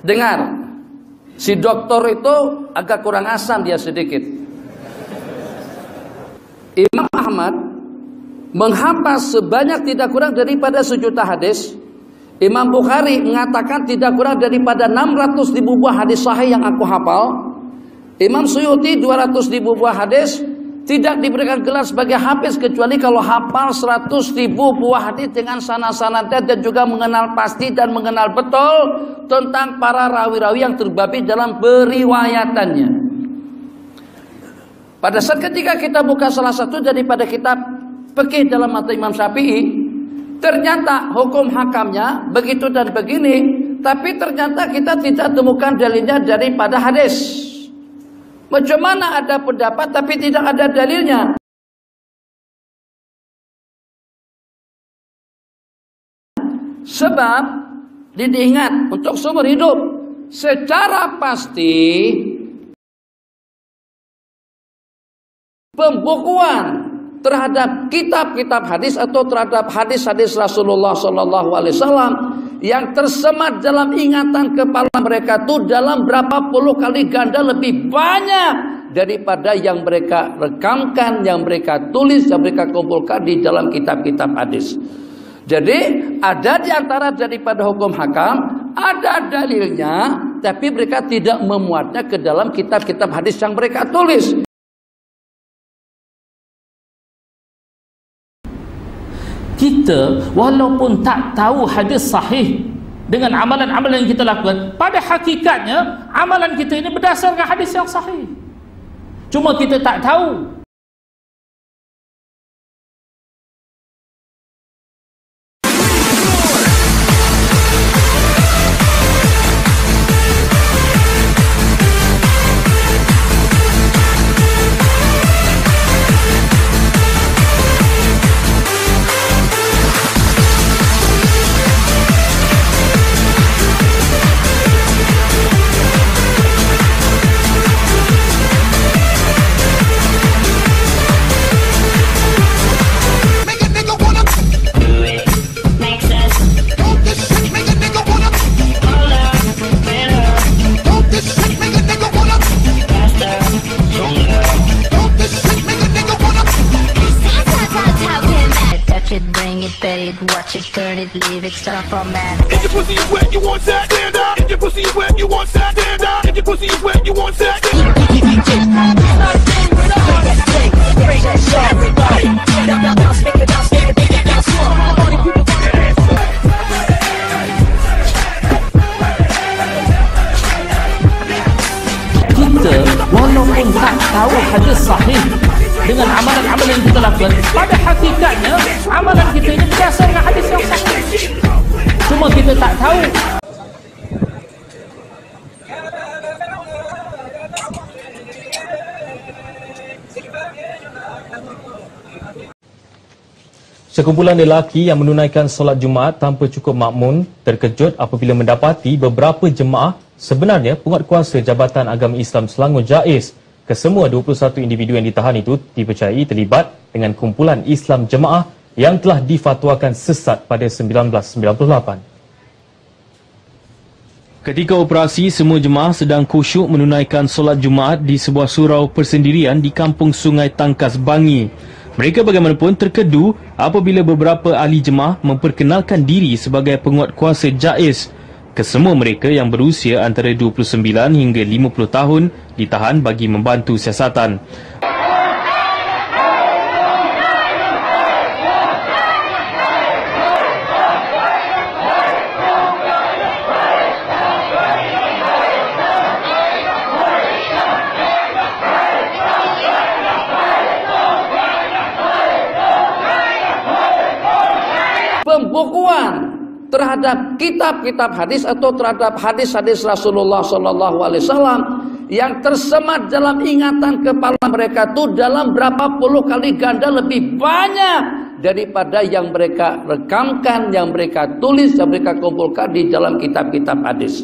Dengar, si doktor itu agak kurang asam dia sedikit. Imam Ahmad menghafaz sebanyak tidak kurang daripada 1 juta hadis. Imam Bukhari mengatakan tidak kurang daripada 600.000 buah hadis sahih yang aku hafal. Imam Suyuti 200.000 buah hadis. Tidak diberikan gelar sebagai hafiz kecuali kalau hafal 100.000 buah hadis dengan sanad-sanadnya dan juga mengenal pasti dan mengenal betul tentang para rawi-rawi yang terbabit dalam periwayatannya. Pada saat ketika kita buka salah satu daripada kitab fikih dalam mata Imam Syafi'i, ternyata hukum hakamnya begitu dan begini, tapi ternyata kita tidak temukan dalilnya daripada hadis. Macam mana ada pendapat tapi tidak ada dalilnya? Sebab diingat untuk seumur hidup secara pasti pembukuan terhadap kitab-kitab hadis atau terhadap hadis-hadis Rasulullah SAW yang tersemat dalam ingatan kepala mereka itu dalam berapa puluh kali ganda lebih banyak daripada yang mereka rekamkan, yang mereka tulis, yang mereka kumpulkan di dalam kitab-kitab hadis. Jadi ada di antara daripada hukum hakam, ada dalilnya, tapi mereka tidak memuatnya ke dalam kitab-kitab hadis yang mereka tulis. Kita walaupun tak tahu hadis sahih dengan amalan-amalan yang kita lakukan, pada hakikatnya amalan kita ini berdasarkan hadis yang sahih. Cuma kita tak tahu. Watch it, turn it, leave it, start from man. If your pussy is wet, you want that, stand up. If your pussy is wet, you want that, stand up. If your pussy is wet, you want that. Kita walaupun tak tahu hadis sahih dengan amalan-amalan yang kita lakukan, pada hakikatnya amalan kita ini berdasarkan hadis yang sahih. Cuma kita tak tahu. Sekumpulan lelaki yang menunaikan solat Jumaat tanpa cukup makmun terkejut apabila mendapati beberapa jemaah sebenarnya penguatkuasa Jabatan Agama Islam Selangor JAIS. Kesemua 21 individu yang ditahan itu dipercayai terlibat dengan kumpulan Islam Jemaah yang telah difatwakan sesat pada 1998. Ketika operasi, semua jemaah sedang khusyuk menunaikan solat Jumaat di sebuah surau persendirian di kampung Sungai Tangkas, Bangi. Mereka bagaimanapun terkedu apabila beberapa ahli jemaah memperkenalkan diri sebagai penguatkuasa JAIS. Kesemua mereka yang berusia antara 29 hingga 50 tahun ditahan bagi membantu siasatan. Pembukuan terhadap kitab-kitab hadis atau terhadap hadis-hadis Rasulullah SAW yang tersemat dalam ingatan kepala mereka itu dalam berapa puluh kali ganda lebih banyak daripada yang mereka rekamkan, yang mereka tulis, yang mereka kumpulkan di dalam kitab-kitab hadis.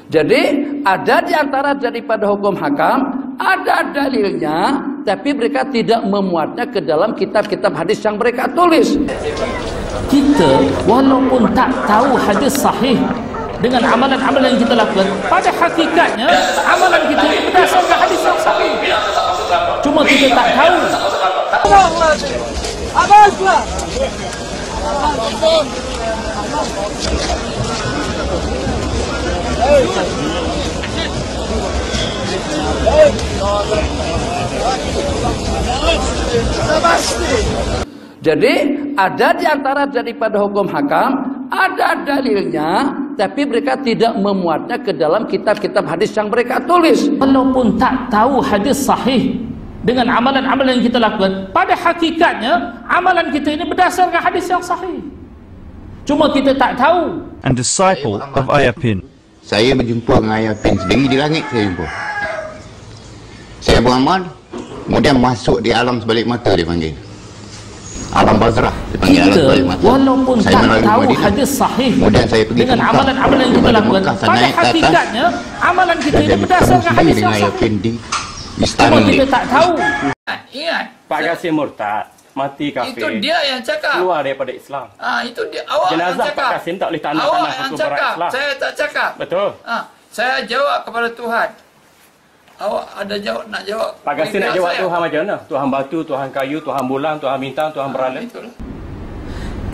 Jadi ada di antara daripada hukum hakam, ada dalilnya, tapi mereka tidak memuatnya ke dalam kitab-kitab hadis yang mereka tulis. Kita walaupun tak tahu hadis sahih dengan amalan-amalan yang kita lakukan, pada hakikatnya amalan kita ini berdasarkan hadis yang sahih. Cuma kita tak tahu. Jadi ada di antara daripada hukum hakam, ada dalilnya, tapi mereka tidak memuatnya ke dalam kitab-kitab hadis yang mereka tulis. Walaupun tak tahu hadis sahih dengan amalan-amalan yang kita lakukan, pada hakikatnya amalan kita ini berdasarkan hadis yang sahih. Cuma kita tak tahu. And disciple of Ayah Pin. Saya berjumpa dengan Ayah Pin sendiri di langit, saya jumpa. Saya beramal, kemudian masuk di alam sebalik mata, dia panggil alam barzah, dia panggil alam sebalik mata. Walaupun saya tak tahu Madinah, hadis sahih kemudian saya pergi dengan amalan-amalan yang kita lakukan, pada hakikatnya amalan kita ini berdasarkan hadis yang Ayah Pin sahih. di Cuma kita tak tahu. Ingat, Pak Qasim murtad, mati kafir. itu dia yang cakap. Keluar daripada Islam. Itu dia, awak yang Jenazah cakap. Pak Qasim tak boleh tanah Awak tanah yang hukum barat cakap, Islam. saya tak cakap. Betul. Saya jawab kepada Tuhan. Awak ada jawab, nak jawab. Pak Qasim nak jawab saya. Tuhan macam mana? Tuhan batu, Tuhan kayu, Tuhan bulan, Tuhan bintang, Tuhan berhala. Itulah.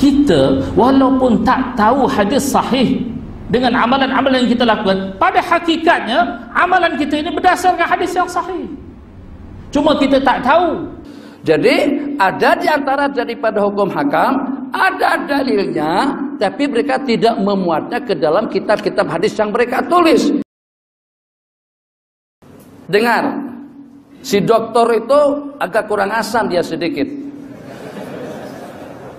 Kita walaupun tak tahu hadis sahih dengan amalan-amalan yang kita lakukan, pada hakikatnya amalan kita ini berdasarkan hadis yang sahih. Cuma kita tak tahu. Jadi ada di antara daripada hukum hakam, ada dalilnya, tapi mereka tidak memuatnya ke dalam kitab-kitab hadis yang mereka tulis. Dengar, si doktor itu agak kurang asam dia sedikit.